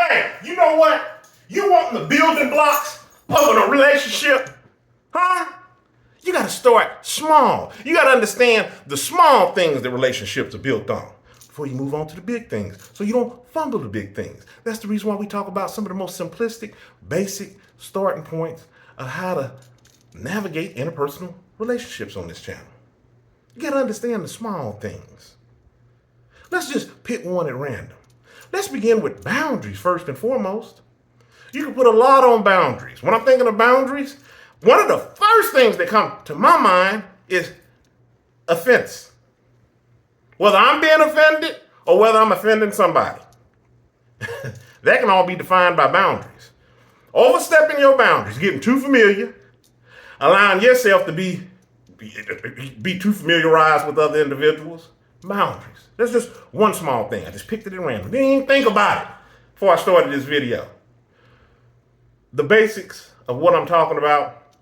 Hey, you know what? You want the building blocks of a relationship? Huh? You got to start small. You got to understand the small things that relationships are built on before you move on to the big things, so you don't fumble the big things. That's the reason why we talk about some of the most simplistic, basic starting points of how to navigate interpersonal relationships on this channel. You got to understand the small things. Let's just pick one at random. Let's begin with boundaries first and foremost. You can put a lot on boundaries. When I'm thinking of boundaries, one of the first things that come to my mind is offense. Whether I'm being offended or whether I'm offending somebody. That can all be defined by boundaries. Overstepping your boundaries, getting too familiar, allowing yourself to be too familiarized with other individuals. Boundaries. That's just one small thing. I just picked it at random. Didn't even think about it before I started this video. The basics of what I'm talking about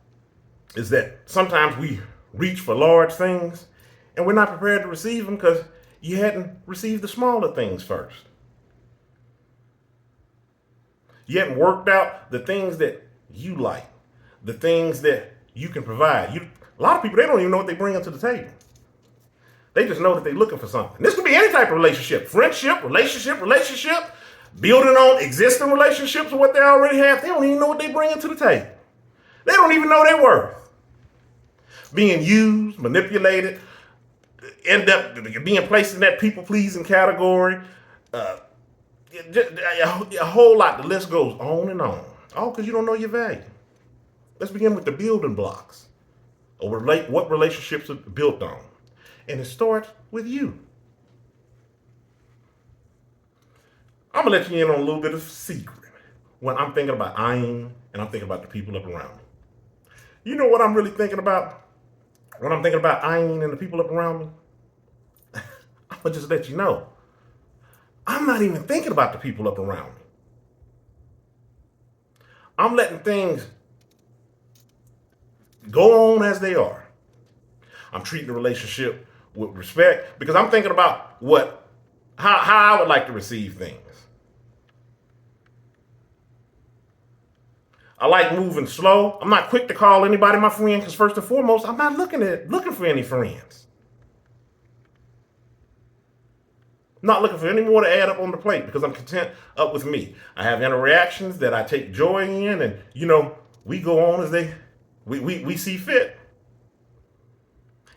is that sometimes we reach for large things and we're not prepared to receive them because you hadn't received the smaller things first. You hadn't worked out the things that you like, the things that you can provide. A lot of people, they don't even know what they bring to the table. They just know that they're looking for something. This could be any type of relationship, friendship, relationship, building on existing relationships or what they already have. They don't even know what they bring to the table. They don't even know their worth. Being used, manipulated, end up being placed in that people-pleasing category. A whole lot. The list goes on and on. All because you don't know your value. Let's begin with the building blocks of what relationships are built on. And it starts with you. I'm going to let you in on a little bit of secret when I'm thinking about Ayin and I'm thinking about the people up around me. You know what I'm really thinking about when I'm thinking about Ayin and the people up around me? I'm going to just let you know. I'm not even thinking about the people up around me. I'm letting things go on as they are. I'm treating the relationship with respect because I'm thinking about how I would like to receive things. I like moving slow. I'm not quick to call anybody my friend because first and foremost, I'm not looking for any friends. I'm not looking for any more to add up on the plate because I'm content up with me. I have interactions that I take joy in, and we go on as we see fit.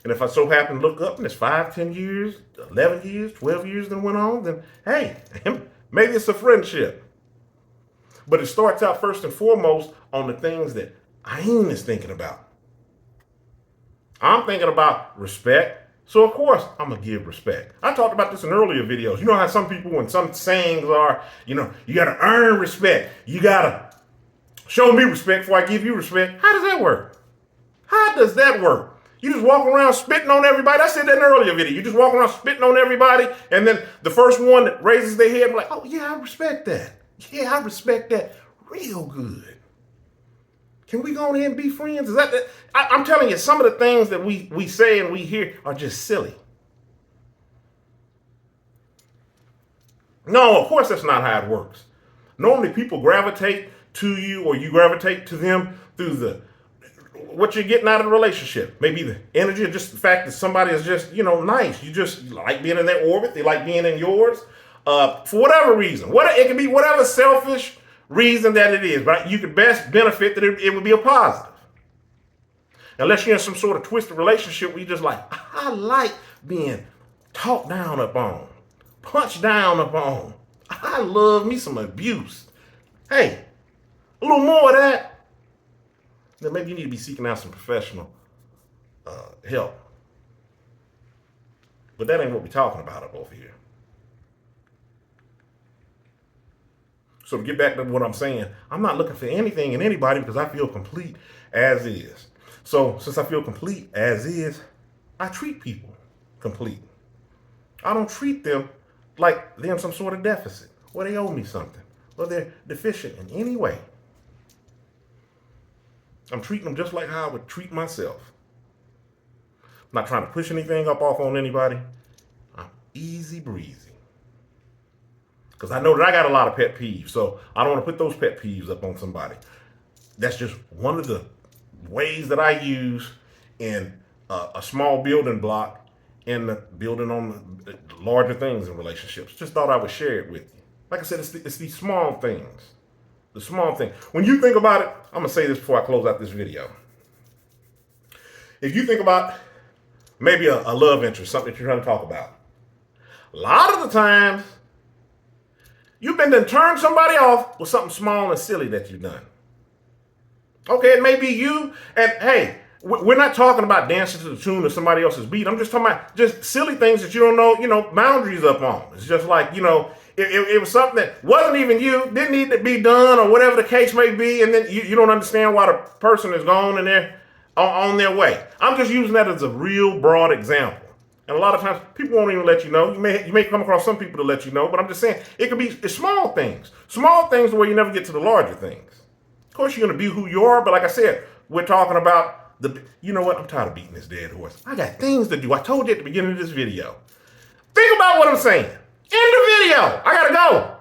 And if I so happen to look up and it's 5, 10 years, 11 years, 12 years that went on, then hey, maybe it's a friendship. But it starts out first and foremost on the things that Ayin is thinking about. I'm thinking about respect. So of course, I'm going to give respect. I talked about this in earlier videos. You know how some people, when some sayings are, you got to earn respect. You got to show me respect before I give you respect. How does that work? How does that work? You just walk around spitting on everybody. I said that in an earlier video. You just walk around spitting on everybody, and then the first one that raises their head, I'm like, oh yeah, I respect that. Yeah, I respect that real good. Can we go ahead and be friends? I'm telling you, some of the things that we say and we hear are just silly. No, of course that's not how it works. Normally people gravitate to you or you gravitate to them through what you're getting out of the relationship. Maybe the energy or just the fact that somebody is just, nice. You just like being in their orbit. They like being in yours. For whatever reason. It can be whatever selfish reason that it is, but you could best benefit that it would be a positive. Unless you're in some sort of twisted relationship where you're just like, I like being talked down upon, punched down upon. I love me some abuse. Hey, a little more of that. Then maybe you need to be seeking out some professional help. But that ain't what we're talking about up over here. So to get back to what I'm saying, I'm not looking for anything in anybody because I feel complete as is. So since I feel complete as is, I treat people complete. I don't treat them like they're in some sort of deficit or they owe me something or they're deficient in any way. I'm treating them just like how I would treat myself. I'm not trying to push anything up off on anybody. I'm easy breezy. Because I know that I got a lot of pet peeves. So I don't want to put those pet peeves up on somebody. That's just one of the ways that I use in a small building block in the building on the larger things in relationships. Just thought I would share it with you. Like I said, it's these small things. The small thing. When you think about it, I'm going to say this before I close out this video. If you think about maybe a love interest, something that you're trying to talk about, a lot of the times, you've been to turn somebody off with something small and silly that you've done. Okay, it may be you, and hey, we're not talking about dancing to the tune of somebody else's beat. I'm just talking about just silly things that you don't know, boundaries up on. It's just like, it was something that wasn't even you, didn't need to be done, or whatever the case may be, and then you don't understand why the person is gone and they're on their way. I'm just using that as a real broad example. And a lot of times, people won't even let you know. You may come across some people to let you know, but I'm just saying, it's small things. Small things where you never get to the larger things. Of course, you're going to be who you are, but like I said, we're talking about you know what? I'm tired of beating this dead horse. I got things to do. I told you at the beginning of this video. Think about what I'm saying. End the video. I got to go.